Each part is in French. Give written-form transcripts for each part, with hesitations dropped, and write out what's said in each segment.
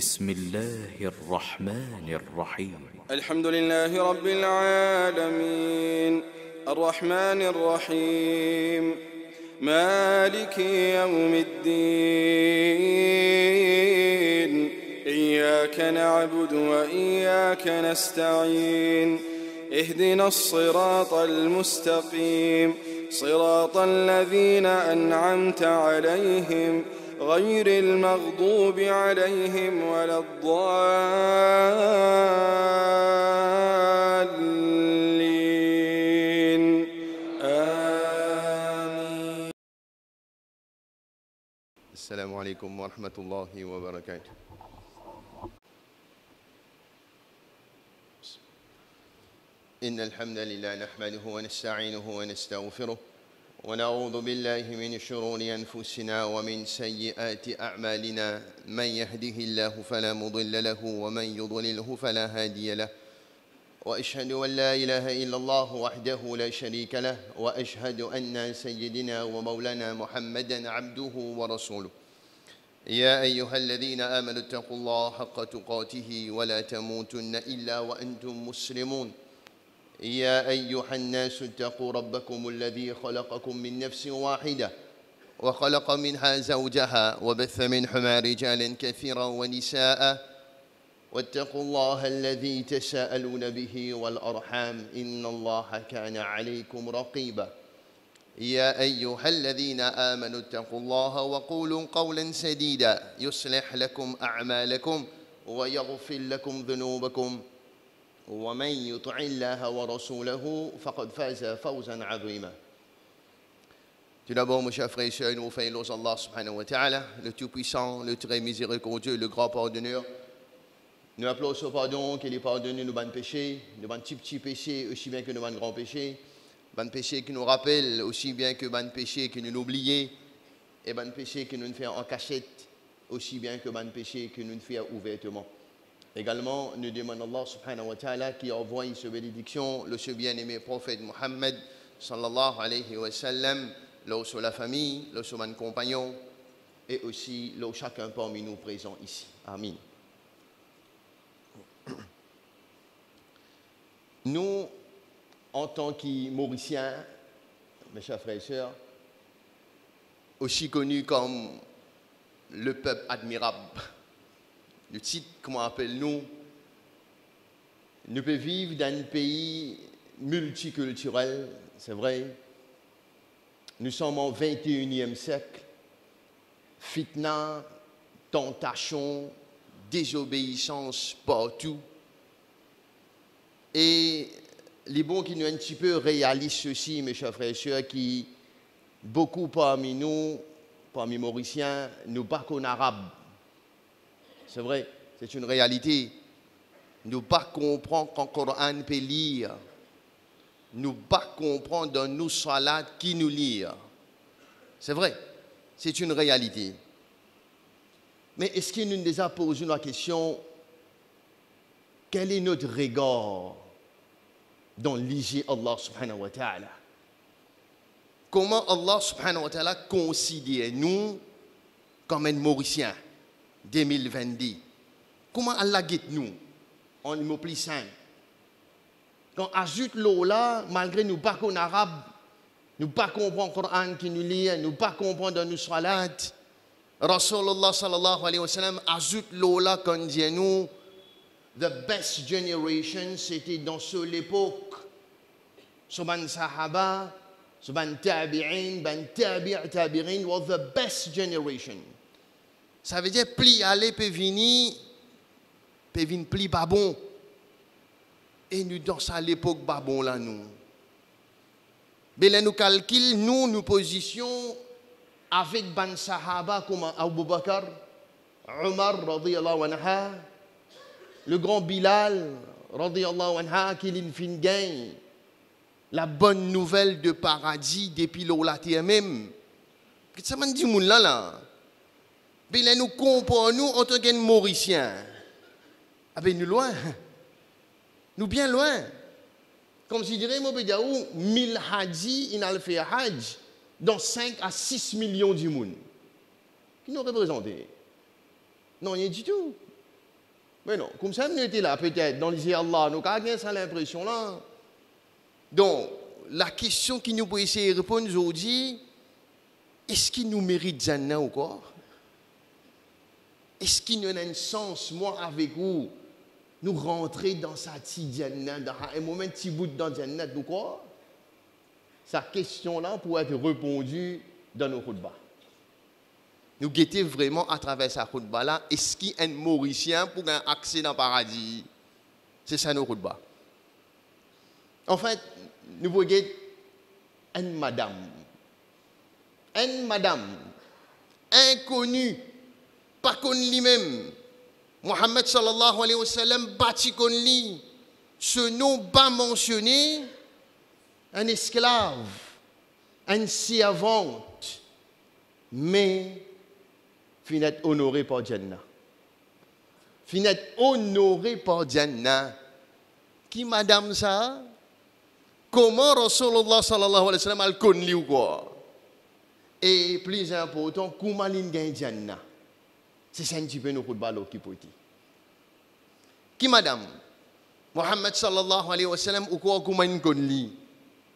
بسم الله الرحمن الرحيم الحمد لله رب العالمين الرحمن الرحيم مالك يوم الدين إياك نعبد وإياك نستعين اهدنا الصراط المستقيم صراط الذين أنعمت عليهم غير المغضوب عليهم ولا الضالين آمين. السلام عليكم ورحمة الله وبركاته. إن الحمد لله نحمده ونستعينه ونستغفره ونعوذ بالله من شرور أنفسنا ومن سيئات أعمالنا من يهده الله فلا مضل له ومن يضلله فلا هادي له وأشهد أن لا إله إلا الله وحده لا شريك له وأشهد أن سيدنا ومولانا محمدًا عبده ورسوله. يا أيها الذين آمنوا اتقوا الله حق تقاته ولا تموتن إلا وأنتم مسلمون. يا أيها الناس اتقوا ربكم الذي خلقكم من نفس واحدة وخلق منها زوجها وبث منهما رجالا كثيرا ونساء واتقوا الله الذي تساءلون به والأرحام إن الله كان عليكم رقيبا. يا أيها الذين آمنوا اتقوا الله وقولوا قولا سديدا يصلح لكم أعمالكم ويغفر لكم ذنوبكم ومن يطع الله ورسوله فقد فاز فوزا عظيما. Tout d'abord, mes chers frères et sœurs, nous faisons Allah subhanahu wa ta'ala, le tout-puissant, le très miséricordieux, le grand pardonneur. Nous appelons ce pardon qu'il est pardonné nos bonnes péchés, nos bonnes petits péchés aussi bien que nos bonnes grands péchés, bonnes péchés qui nous rappellent aussi bien que bonnes péchés qui nous oublions, et bonnes péchés qui nous faisons en cachette aussi bien que bonnes péchés qui nous faisons ouvertement. Également, nous demandons Allah subhanahu wa ta'ala qui envoie ce bénédiction, le ce bien-aimé prophète Muhammad sallallahu alayhi wa sallam, là sur la famille, là sur mon compagnon, et aussi là chacun parmi nous présents ici. Amin. Nous, en tant que Mauriciens, mes chers frères et sœurs, aussi connus comme le peuple admirable, le titre, comment appelle-nous, nous pouvons vivre dans un pays multiculturel, c'est vrai. Nous sommes au 21e siècle. Fitna, tentation, désobéissance partout. Et les bons qui nous un petit peu réalisent ceci, mes chers frères et sœurs, qui beaucoup parmi nous, parmi Mauriciens, nous parlent en arabe. C'est vrai, c'est une réalité. Nous ne pas comprendre qu'un Coran peut lire. Nous ne pas comprendre dans nos salades qui nous lire. C'est vrai, c'est une réalité. Mais est-ce que nous nous déjà posé la question, quel est notre regard dans l'IG Allah subhanahu wa ta'ala? Comment Allah subhanahu wa ta'ala considère nous comme un Mauricien 2022? Comment Allah guette nous en mot plus simple? Quand on ajoute l'eau là, malgré nous pas qu'on arabe, nous pas comprendre le Coran qui nous lit, nous pas comprendre dans nos salats, Rasulullah sallallahu alayhi wa sallam ajoute l'eau là quand dit nous, the best generation, c'était dans l'époque, Subhan Sahaba, Subhan Tabi'in, Ban Tabi'in was the best generation. Ça veut dire plus aller peut venir plus pas bon. Et nous dans ça l'époque pas bon là nous. Mais là nous calcul nous position avec ban sahaba comme Abu Bakr, Omar radiyallahu anha, le grand Bilal radiyallahu anha qui fin gagne la bonne nouvelle de paradis depuis la terre même. Qu'est-ce que ça m'a dit moun là? Mais là nous comprenons nous en tant que Mauriciens. Avec nous loin. Nous bien loin. Comme si je dirais, moi, 1000 hadji, il a fait hajj dans 5 à 6 millions du monde. Qui nous représentent? Non, rien du tout. Mais non, comme ça, nous étions là, peut-être, dans les Allah, nous avons ça l'impression là. Donc, la question qui nous peut essayer de répondre aujourd'hui, est-ce qu'il nous mérite Jannah ou quoi? Est-ce qu'il y a un sens, moi, avec vous, nous rentrer dans sa petite Jannah, dans un moment petit bout dans Jannah, ou quoi? Cette question-là pourrait être répondue dans nos khutbahs. Nous guettons vraiment à travers sa khutbah-là, est-ce qu'il y a un Mauricien pour un accès dans le paradis? C'est ça nos khutbahs. En fait, nous voyons une madame, inconnue, pas connue lui-même. Mohammed sallallahu alayhi wa sallam, bâti connu lui. Ce nom pas mentionné, un esclave, une servante, mais finit honoré par Jannah. Finit honoré par Jannah. Qui madame ça? Comment Rasulullah sallallahu alayhi wa sallam a connu ou quoi? Et plus important, comment il gagne Jannah? C'est ça un petit peu nos khutbahs qui peut dire. Qui madame? Mohammed sallallahu alayhi wa sallam ou quoi comment il connu?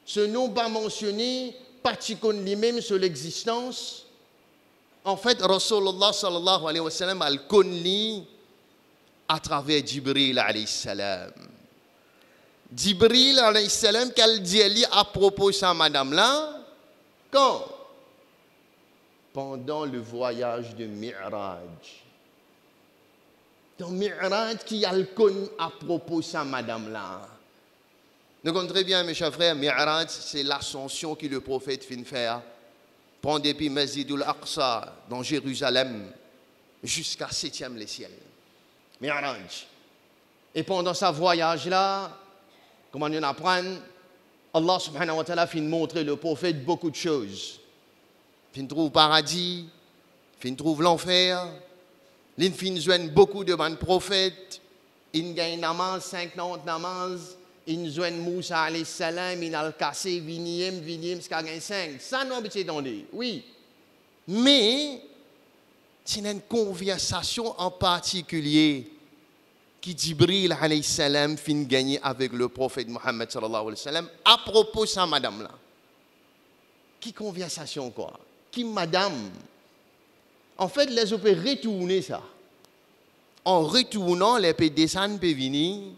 Ce nom pas mentionné, pas tu connais même sur l'existence. En fait, Rasulullah sallallahu alayhi wa sallam a connu à travers Jibril alayhi salam. Jibril alayhi salam, qu'elle dit à propos de sa madame là, quand? Pendant le voyage de Mi'raj. Dans Mi'raj, qui a le connu à propos de sa madame là. Nous comprenons très bien, mes chers frères, Mi'raj, c'est l'ascension que le prophète finit faire. Prendre depuis Masjidul Aqsa, dans Jérusalem, jusqu'à 7e les ciels. Mi'raj. Et pendant ce voyage-là, comment on apprend, Allah subhanahu wa ta'ala finit montrer le prophète beaucoup de choses. Il trouve le paradis, il trouve l'enfer, il finit joindre beaucoup de bons prophètes, il gagne namaz, 50 namaz, il joint Moussa alayhi salam, il a cassé, vinième, jusqu'à 5. Ça, non, c'est dans les. Oui. Mais, c'est une conversation en particulier qui Jibril alayhi salam fin gagner avec le prophète Mohammed sallallahu alayhi wa sallam à propos de sa madame là. Qui conversation quoi? Qui madame? En fait, les on peut retourner ça. En retournant, les peut descendre, peut venir.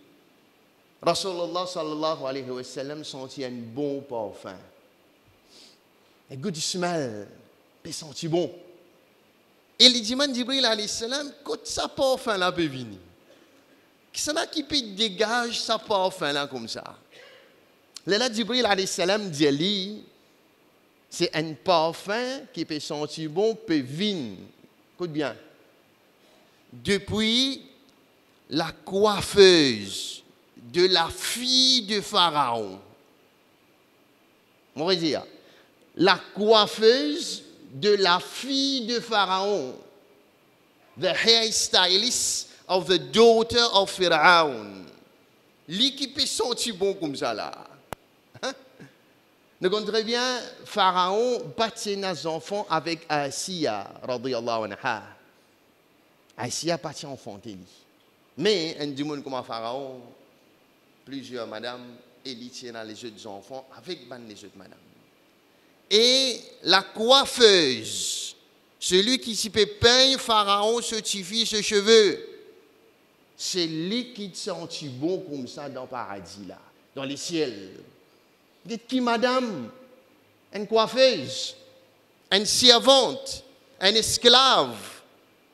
Rasulullah sallallahu alayhi wa sallam sentit un bon parfum. Un good smell, peut sentir bon. Et il dit, Jibril alayhi salam, quand ça parfum là peut venir. Qui est-ce qui peut dégager ça parfum là comme ça? Là, Jibril alayhi salam dit, c'est un parfum qui peut sentir bon, peut venir. Écoute bien. Depuis la coiffeuse de la fille de Pharaon. On va dire, la coiffeuse de la fille de Pharaon. The hairstylist of the daughter of Pharaon. Lui qui peut sentir bon comme ça là. Hein? Nous comprenons très bien, Pharaon battait nos enfants avec Asiya, radiyallahu anha. Asiya battait enfanté. Mais, un du monde comme Pharaon, plusieurs madames, et il tient les autres enfants avec les autres madames. Et la coiffeuse, celui qui s'y peut peindre Pharaon, se tifie ses cheveux, c'est lui qui te sentit bon comme ça dans le paradis là, dans les ciels. Dites qui madame? Une coiffeuse, une servante, un esclave,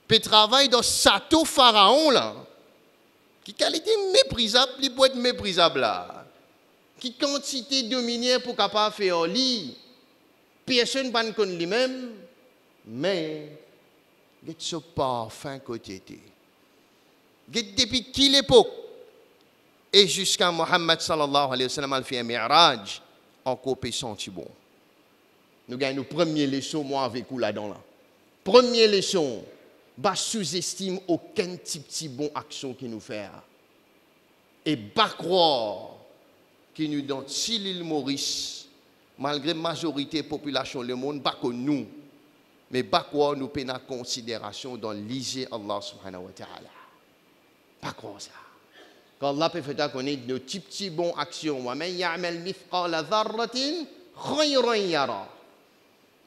peut travailler dans château Pharaon là. Qui qualité méprisable, il peut être méprisable là. Qui quantité de minière pour capable faire lit. Personne ne connaît lui-même, mais il y a ce parfum côté. Depuis quelle époque et jusqu'à Mohammed sallallahu alayhi wa sallam a fait un mi'raj, encore peut sentir bon. Nous gagnons nos premières leçons, moi avec vous là-dedans. Là. Première leçon, bah sous-estime aucun petit bon action qui nous fait. Et pas croire que nous dans l'île Maurice, malgré la majorité de la population du monde, pas que nous, mais pas croire nous prenons en considération dans l'IG Allah subhanahu wa ta'ala. Pas croire ça. Qu'Allah peut faire connaître nos petits bonnes actions. Même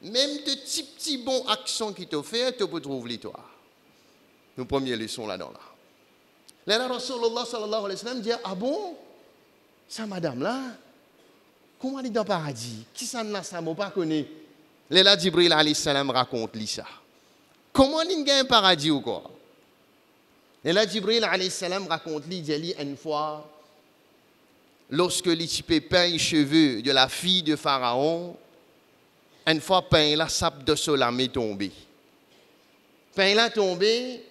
de petits bons actions qui te fait, tu peux trouver toi. Nos premières leçons là-dedans. Là, Rasulullah sallallahu alayhi wa sallam dit, ah bon, ça madame là, comment elle est dans le paradis? Qui ça n'a ça, moi pas connaît? Là, Jibril alayhi salam raconte ça. Comment il y a un paradis ou quoi? Et là, Jibril alayhi salam raconte une fois, lorsque les peint les cheveux de la fille de Pharaon, une fois peint la sape de Solam est tombé. Peint là tombé,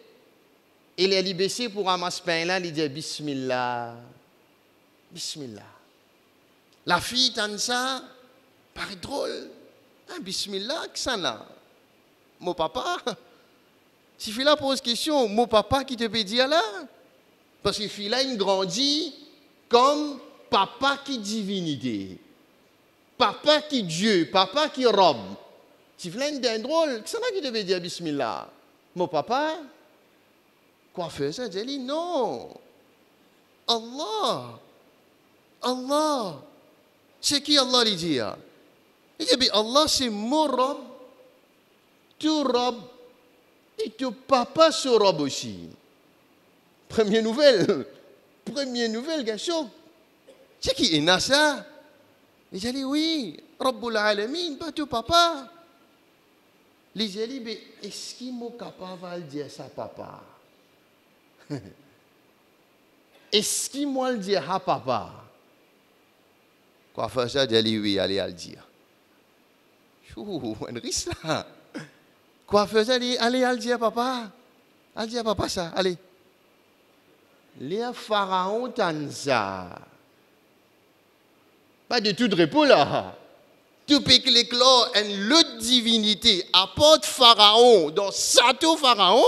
il est baissé pour ramasser peint là, il dit Bismillah. Bismillah. La fille tant ça, paraît drôle. Ah, Bismillah, que ça là? Mon papa? Si fille là pose question, mon papa qui te peut dire là? Parce que fille là, il grandit comme papa qui divinité. Papa qui Dieu, papa qui robe. Si fille là, il est drôle, que ça là qui te peut dire Bismillah? Mon papa? Quoi faire ça? Il dit non. Allah. Allah. C'est qui Allah lui dit? Il dit, Allah c'est mon robe, tout robe, et tout papa se robe aussi. Première nouvelle, garçon. C'est qui est ça? Il dit, oui, Rabbul Alamin, pas tout papa. Il dit, est-ce qu'il est capable de dire ça, papa? Est-ce qu'il m'a dit à papa? Quoi faire ça? Il dit, oui, allez, à le dire. Un risque là. Quoi faire ça? Allez, à le dire, papa. Allez, dire, papa, ça, allez. Les pharaons t'en ça. Pas de tout repos là. Tout pique l'éclat, une autre divinité apporte pharaon, dans Sato pharaon.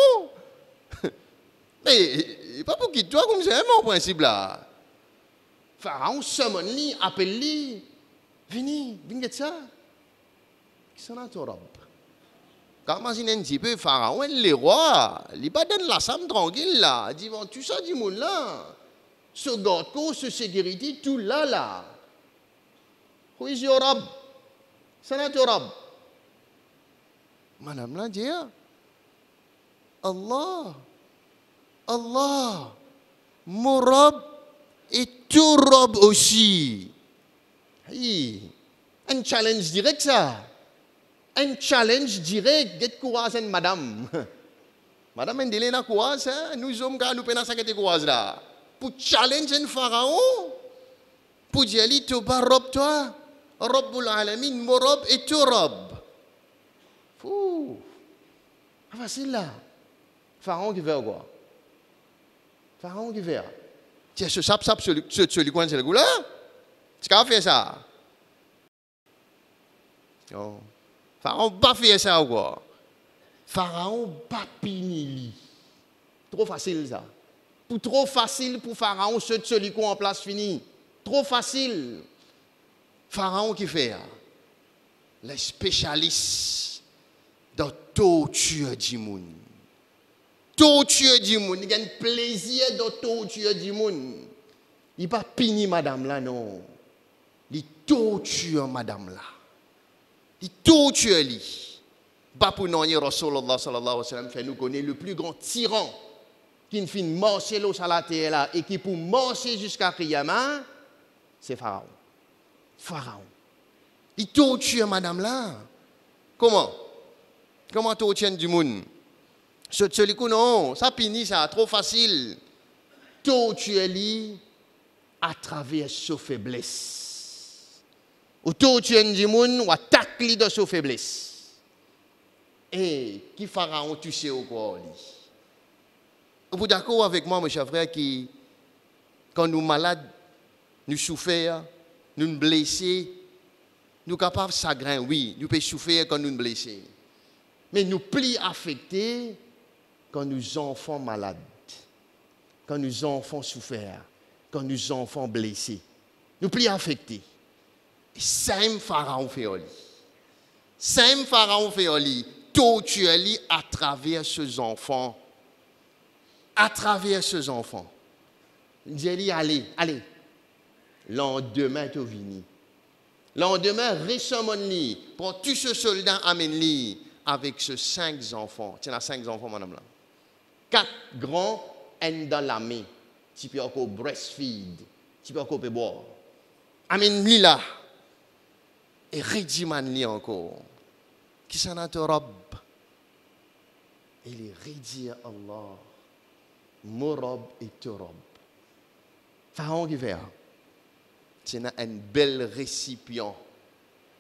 Mais pas pour quitter toi comme c'est mon principe là. Pharaon summon lui, appelle lui. Venez ça. Qui s'en a ton robe? Quand imagine un petit peu pharaon, les rois, il pas dans la somme tranquille là. Il dit bon, tout ça du monde là. Ce garde ce sécurité tout là. Où est your robe? S'en a ton robe? Madame là dit Allah. Allah, mon robe et tout robe aussi. Hey, un challenge direct ça. Un challenge direct. Get courage, madame. Madame, elle dit, courage, nous sommes nous prenons ça que courage là. Pour challenge un pharaon. Pour dire, tu vas robe toi. Rabbul Alamin, mon robe et tout robe. Fou. Facile là. Pharaon qui fait quoi? Pharaon qui fait. Tiens, ce sap, celui coin, c'est le goût là. Tu as fait ça? Non. Pharaon pas fait ça ou quoi? Pharaon pas pini. Trop facile ça. Trop facile pour Pharaon, celui qui est en place fini. Trop facile. Pharaon qui fait. Les spécialistes dans torture du monde. Torture du monde, il y a un plaisir de torture du monde. Il n'est pas puni madame là, non. Il torture madame là. Il torture lui. Pas pour nous, Rasulullah sallallahu alayhi wa sallam fait nous connaître le plus grand tyran qui ne fait marcher l'eau sur la terre là et qui pour marcher jusqu'à Qiyamah, c'est Pharaon. Pharaon. Il torture madame là. Comment? Comment torture du monde? Celui qui non, ça finit ça, trop facile. Torturer à travers sa faiblesse. Ou torturer du monde, ou attaquer de sa faiblesse. Et qui Pharaon tu sais au quoi? Vous êtes d'accord avec moi, mes chers frères, qui, quand nous sommes malades, nous souffrons, nous sommes blessés, nous sommes capables de chagrin, oui, nous pouvons souffrir quand nous sommes blessés. Mais nous plis affectés quand nous enfants malades, quand nous enfants souffrent, quand nous enfants blessés. Nous plis affectés. Et cinq pharaons fait oli. Cinq pharaons fait oli. Torturer à travers ces enfants. À travers ces enfants. dit, allez, allez. Lendemain, tu vini. Lendemain, récemment, prends tous ce soldat, amène-li avec ces 5 enfants. Tu as 5 enfants, madame là. 4 grands, un dans la main. Tu peux encore breastfeed. Tu peux encore boire. Amène-li là. Et redis-man-li encore. Qui s'en a te robe? Il est redit à Allah. Mon robe et te robe. Pharaon qui fait. C'est un bel récipient.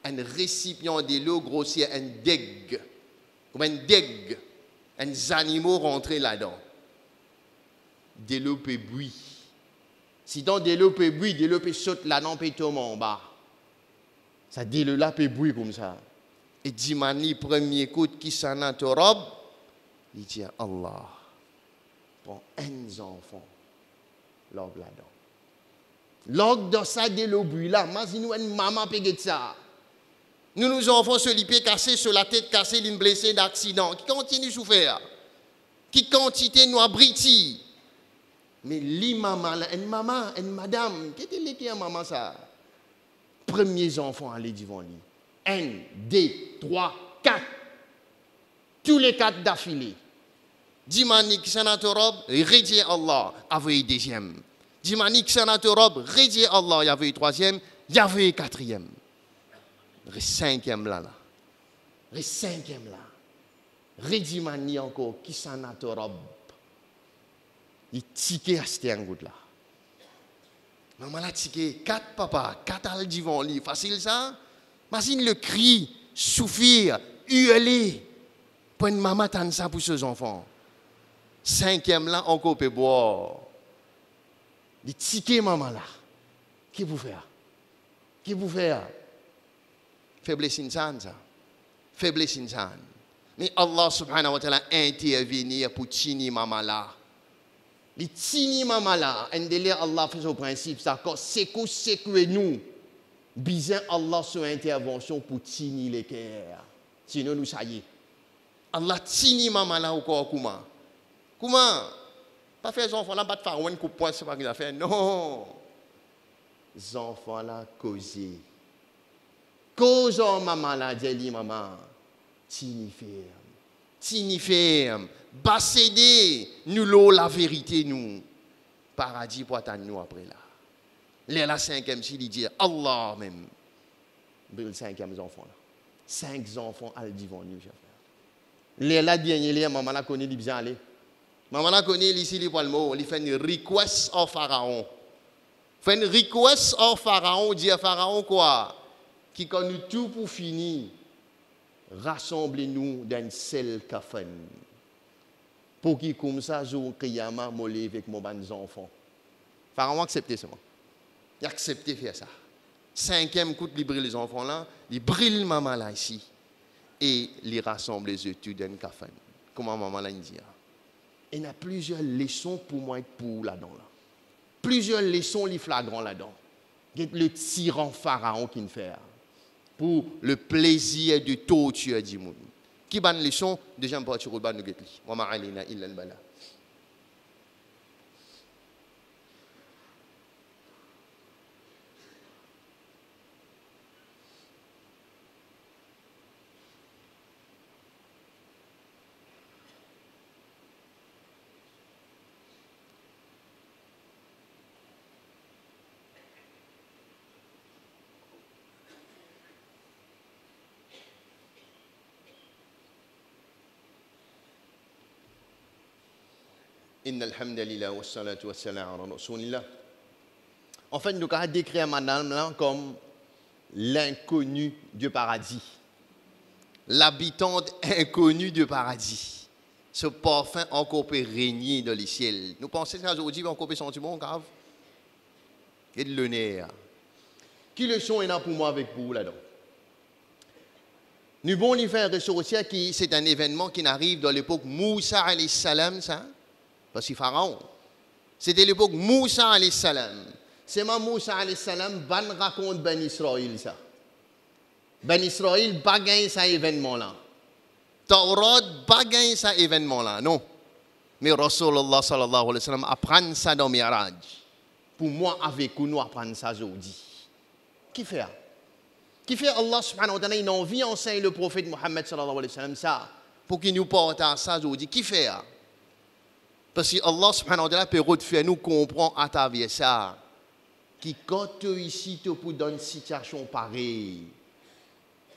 Un récipient de l'eau grossier, un deg. Comme un deg. Un animaux rentrés là-dedans. De l'eau peut bouillir. Si dans de l'eau peut bouillir, de l'eau peut sauter là-dedans, peut tomber en bas. Ça dit le là peut bouillir comme ça. Et dit mani premier coup qui s'en a te robe. Il dit Allah. Prends un enfant. L'homme là-dedans. L'homme dans ça de l'eau bouillir là. Imagine-nous une maman peut get ça. Nous, nos enfants se lipés cassés sur la tête, cassés, l'une blessée d'accident. Qui continue à souffrir. Qui quantité nous abriti. Mais li maman là, une madame, qu'est-ce que maman ça? Premiers enfants aller devant lui. 1, 2, 3, 4. Tous les 4 d'affilée. Dimani qui s'en a te robe, rédier Allah, avait deuxième. Dimani qui s'en a te robe, rédier Allah, il y avait troisième, il y avait quatrième. Le 5e là. Le 5e là. Redimani encore qui s'en a te robe. Il tiquait à ce goutte là. Maman l'a tiqué, 4 papa, 4 al devant lui. Facile ça? Imagine le cri, souffrir, hurler. Pour une maman t'en ça pour ses enfants. 5e là, encore peut boire. Il tiquait maman là. Qu'est-ce que vous faites? Qu'est-ce que vous faites? Faiblesse insane ça. Faiblesse insane. Mais Allah subhanahu wa ta'ala intervenir pour tini maman là. Les tini maman là, un délire Allah fait son principe, ça, quand c'est nous, bizarre Allah sur intervention pour tini les cœurs. Sinon, nous, ça y est. Allah tini maman là, ou quoi, comment? Comment? Pas faire les enfants là, pas de faire un coup de poing, c'est pas ce qu'il a fait. Non. Les enfants là, causer. Cause en maman là, dit maman, tini ferme. Tini ferme. Bassédé, nous l'eau la vérité, nous. Paradis pour attendre nous après là. Les la 5e, s'il dit Allah même. Le 5e enfant là. 5 enfants à devant nous, chers frères. Les la dernière, maman la connaît, il bien aller. Maman la connaît, ici, il mot, il fait une request au pharaon. Fait une request au pharaon, dit à pharaon quoi? Qui quand nous tout pour finir, rassemblez-nous dans une seule kafan. Pour qui comme ça, jour Kiyama, molé avec mon bons enfants. Pharaon a accepté ça. Il a accepté de faire ça. 5e coup de libérer les enfants là, il brille maman là ici. Et il rassemble les études dans une kafan. Comment maman là dit? Il y a plusieurs leçons pour moi et pour là-dedans. Là. Plusieurs leçons les flagrants là-dedans. Le tyran pharaon qui nous fait. Pour le plaisir de torturer du monde. Qui ban leçon déjà pas sur le ban nous getli. Wa ma alina illa al bala. En fait, nous avons décrit madame là comme l'inconnu du paradis. L'habitante inconnue du paradis. Ce parfum encore peut régner dans les ciels. Nous pensons qu'aujourd'hui, on peut sentir bon grave. Et de l'honneur. Qui le sont est là pour moi avec vous là-dedans? Nous allons lui faire ressortir qui c'est un événement qui arrive dans l'époque Moussa alayhi salam, ça. Parce que Pharaon, c'était l'époque Moussa alayhi salam. C'est ma Moussa alayhi salam, ban raconte Ben Israël ça. Ben Israël bagaille ça événement là. Taurat bagaille ça événement là, non. Mais Rasulullah sallallahu alayhi wa sallam apprend ça dans Mi'raj. pour moi avec vous, nous apprendre ça aujourd'hui. Qui fait? Qui fait Allah subhanahu wa ta'ala, il a envie d'enseigner le prophète Mohammed sallallahu alayhi wa sallam ça, pour qu'il nous porte à ça aujourd'hui. Qui fait? Parce que Allah subhanahu wa ta'ala peut refaire nous comprendre à travers ça. Qui quand tu es ici, tu peux dans une situation pareille.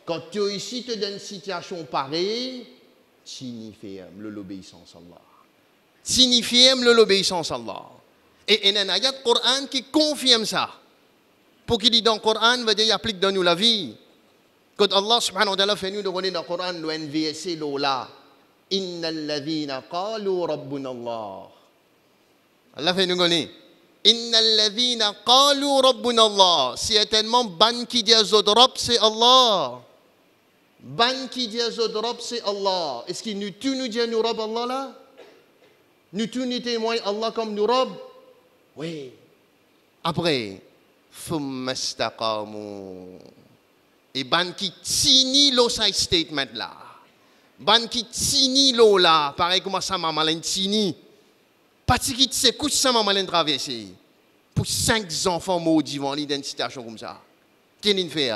Quand tu es ici, tu es dans une situation pareille, signifie l'obéissance à Allah. Signifie l'obéissance à Allah. Et il y a un ayat Coran qui confirme ça. Pour qu'il dit dans le Coran, veut dire qu'il applique dans nous la vie. Quand Allah subhanahu wa ta'ala fait nous de connaître dans le Coran, le NVSC là, Inna alladhina qalu rabbuna Allah. Allah fait nous connaître. Inna alladhina qalu rabbuna Allah. Certainement, ban qui dit Zodrab, c'est Allah. Ban qui dit Zodrab, c'est Allah. Est-ce qu'il nous tout nous dit nous Rabb Allah là? Nous tous nous témoignons Allah comme nous Rabb? Oui. Après, thumma istaqamu. Et ban qui tini lo sa statement là. Ban qui tini lo là. Pareil comme ça maman l'en tini. Parce qui c'est couche ça maman l'en traverser. Pour 5 enfants maudits vont aller dans une situation comme ça. Qu'est-ce qu'il fait?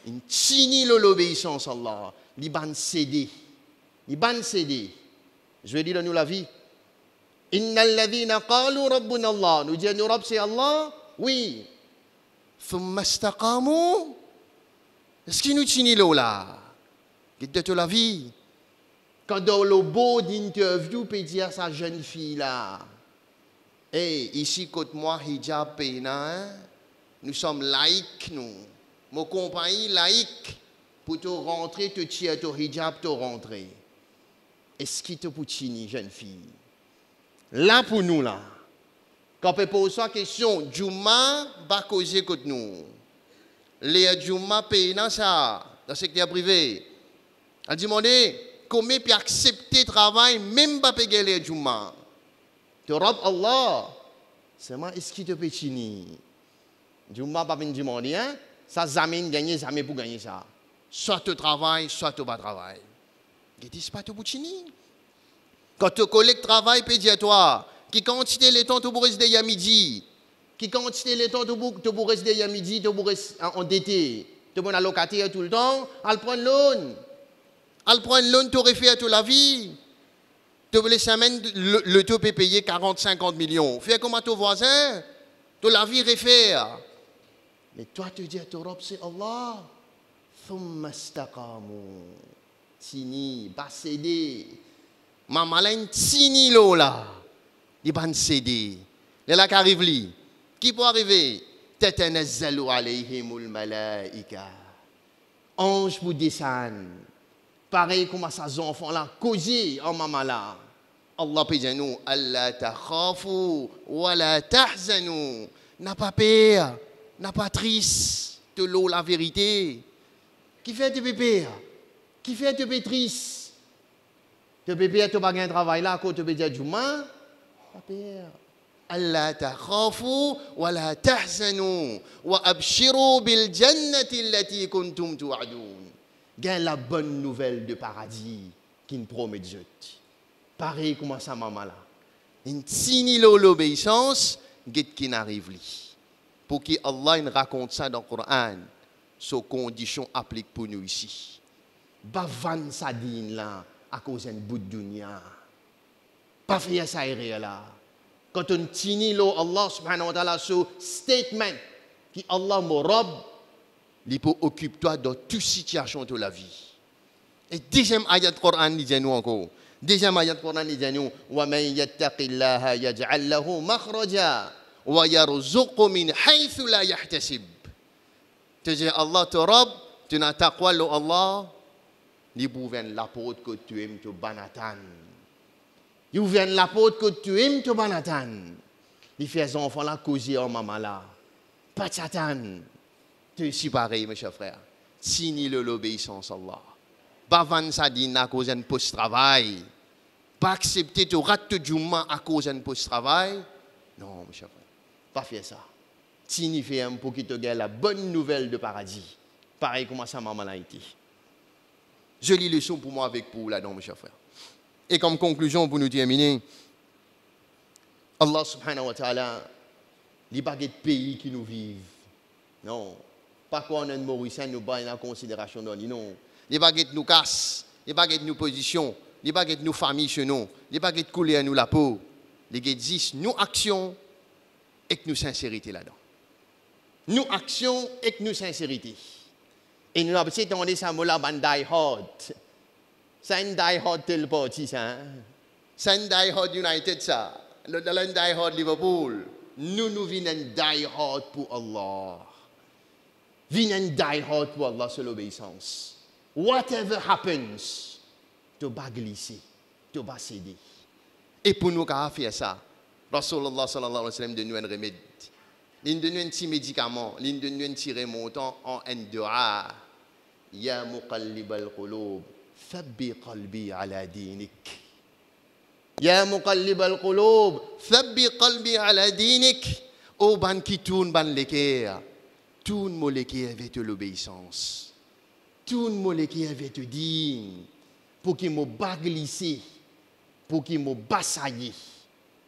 Il tini l'obéissance à Allah. Il ban cédé. Il ban cédé. Je vais dire dans nous la vie. Inna alladhina qalu rabbuna Allah. Nous disons, nous Rabb c'est Allah? Oui. Thumma istaqamu. Est-ce qu'il nous tient là? Qu'est-ce que la vie? Quand dans le beau d'interview, peut dire sa jeune fille là. Hey, ici, côté moi, hijab péna, nous sommes laïcs, nous. Mon compagnie laïque. Pour te rentrer, te tirer ton hijab, te rentrer. Est-ce qu'il te poutine, jeune fille? Là pour nous, là. Quand on pose la question, Juma va causer contre nous. Les Juma payent dans ça, dans le secteur privé. Elle demande comment peut accepter le travail, même pas payer les Juma. Tu Rabb Allah. C'est moi, est-ce qu'il te peut chini? Juma pas venir demander, hein? Ça zamine gagner, jamais pour gagner ça. Soit tu travailles, soit tu pas travail. Il dit, c'est pas tout pour chini. Quand tu collectes travail, peut dire toi, qui quantité les temps tu pour rester à midi, qui quantité les temps tu pour rester à midi, tu pour rester endetté, tu pour allocataire tout le temps, elle prend l'eau. Elle prend l'eau, tu refais toute la vie. Tu veux les semaines, le taux peut payer 40-50 millions. Fais comme à ton voisin, tu la vie refaire. Mais toi, tu dis, ton Rabb, c'est Allah. Thumma istaqamu. Tini, pas céder. Ma malin tini lo là. Il va céder. Et là, qui arrive li. Qui peut arriver? Tatanazzalu alayhimul malaika. Ange pour descendre. Pareil comme ça, ces enfants-là, causer en maman là. Allah peut dire nous, Allah takhafu wa la tahzanu. N'a pas peur, n'a pas triste, de l'eau la vérité. Qui fait te peur? Qui fait te triste? Te peur, tu pas un travail là, quand tu peux dire Juma, pas peur. Allah takhafu wa la tahzanu wa abshiru bil jannati allati kuntum tu'adun. Gagne la bonne nouvelle de paradis qui nous promet Dieu. Pareil comme ça maman là. Une tini l'obéissance, get qui n'arrive li. Pour que Allah nous raconte ça dans le Coran, ces conditions appliquent pour nous ici. Bavan sa din là à cause d'un bout de dunya. Pas faire ça là. Quand on tini Allah subhanahu wa ta'ala ce statement qui Allah me robe, il peut occuper-toi dans toute situation de la vie. Et deuxième ayat du Coran, il dit nous encore. Deuxième ayat du Coran, il dit nous wa man yattaqillaha yaj'al lahu makhraja wa yarzuqhu min haythu la yahtasib. Tu dis Allah te robe, tu n'as taqwa lo Allah, il ouvre la porte que tu aimes te banatan. Il ouvre la porte que tu aimes te banatan. Il fait son enfant là causer en maman là. Pas chatan. C'est si pareil, mes chers frères. Sini l'obéissance à Allah. Pas vendre sa dîne à cause d'un post-travail. Pas accepter de rater du moment à cause d'un post-travail. Non, mes chers frères. Pas faire ça. Sini fait un pour qu'il te gagne la bonne nouvelle de paradis. Pareil comme ça, maman l'a été. Je lis le son pour moi avec vous là-dedans, mes chers frères. Et comme conclusion, pour nous terminer, Allah subhanahu wa ta'ala, Les baguettes pays qui nous vivent. Non. Pas qu'on a une Mauricien, nous pas en considération dans non. Les baguettes nous cassent, les baguettes nous position, les baguettes nous famille chez nous, les baguettes coulent à nous la peau. Les baguettes disent nous action et que nous sincérité là-dedans. Nous action et que nous sincérité. Et nous avons dit ça mola ban die hard. Ça une die hard tel parti ça. Ça une die hard United ça. Le die hard Liverpool. Nous venons die hard pour Allah. Venons die hard pour Allah sur l'obéissance. Whatever happens, tu vas glisser, tu vas céder. Et pour nous faire ça, Rasulullah sallallahu alayhi wa sallam donne nous un remède. Il donne nous un petit médicament, il donne nous un petit remontant en un dua. Ya muqallib al-qulub, thabbi qalbi ala dinik. Ya muqallib al-qulub, thabbi qalbi ala dinik. O ban qui tourne ban l'équerre. Tout le monde qui est avec l'obéissance. Tout le monde qui est avec digne. Pour qu'il me baglisse, pour qu'il me bassaille.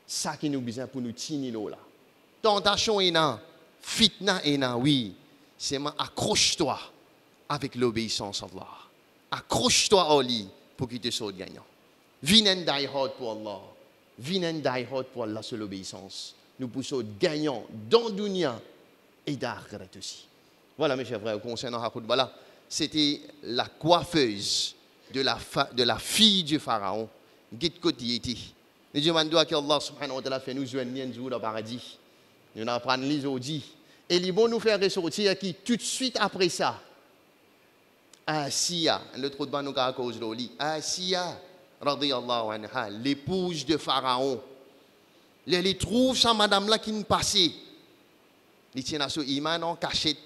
Ça qui nous besoin pour nous tenir là. Tentation est là, fitna est là, oui. C'est moi, accroche-toi avec l'obéissance à Allah. Accroche-toi au lit pour qu'il te soit gagnant. Viens die hard pour Allah. Viens die hard pour Allah sur l'obéissance. Nous poussons gagnant dans le dunya et d'akhirat aussi. Voilà mes chers frères, concernant Hakoudbala, c'était la coiffeuse de la fille du pharaon. Git Kotiyeti. Nous demandons que Allah subhanahu wa ta'ala fait nous joindre un jour au paradis. Nous apprenons les audits. Et il va nous faire ressortir qui tout de suite après ça. Asiya, l'autre de nous à cause de l'oli. Asiya, radiyallahu anha, l'épouse de pharaon. Elle trouve sa madame là qui nous passait. Il tient à ce iman en cachette.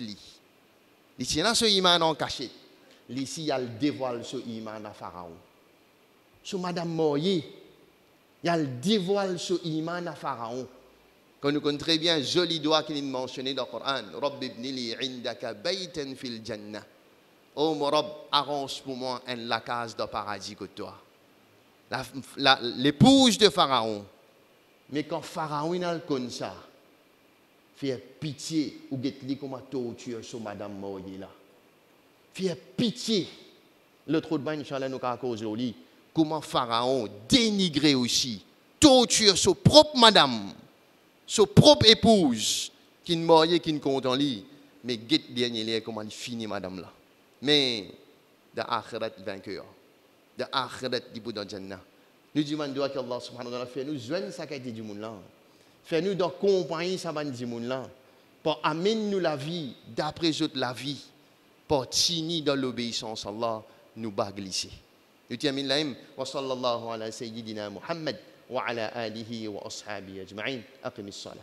Il tient à ce iman en cachette. Ici, il dévoile ce iman à Pharaon. Ce madame Moye, il dévoile ce iman à Pharaon. Quand nous connaissons très bien, joli doigt qu'il est mentionné dans le Coran. Rabbi ibnili indaka baytan fil jannah. Oh mon Rab, arrange pour moi la case de paradis que toi. L'épouse de Pharaon. Mais quand Pharaon a comme ça, fait pitié ou get-li comme torture sur madame Moye là. Fait pitié. L'autre de Inch'Allah nous a causé au lit. Comment Pharaon dénigrer aussi, torture sur propre madame, sur propre épouse, qui ne moye, qui ne compte en lit. Mais get bien comment il finit madame là. Mais de akhirat vainqueur, de akhirat di dans Jannah. Nous demandons que Allah subhanahu wa ta'ala fait nous joindre sa qualité du monde là. Fait nous dans compagnie sa bande du monde là. Pour amener nous la vie, d'après autres la vie, pour tenir dans l'obéissance à Allah, nous bas glisser. Nous terminons là, wa sallallahu ala sayyidina Muhammad wa ala alihi wa ashabihi ajma'in. Aqimis salat.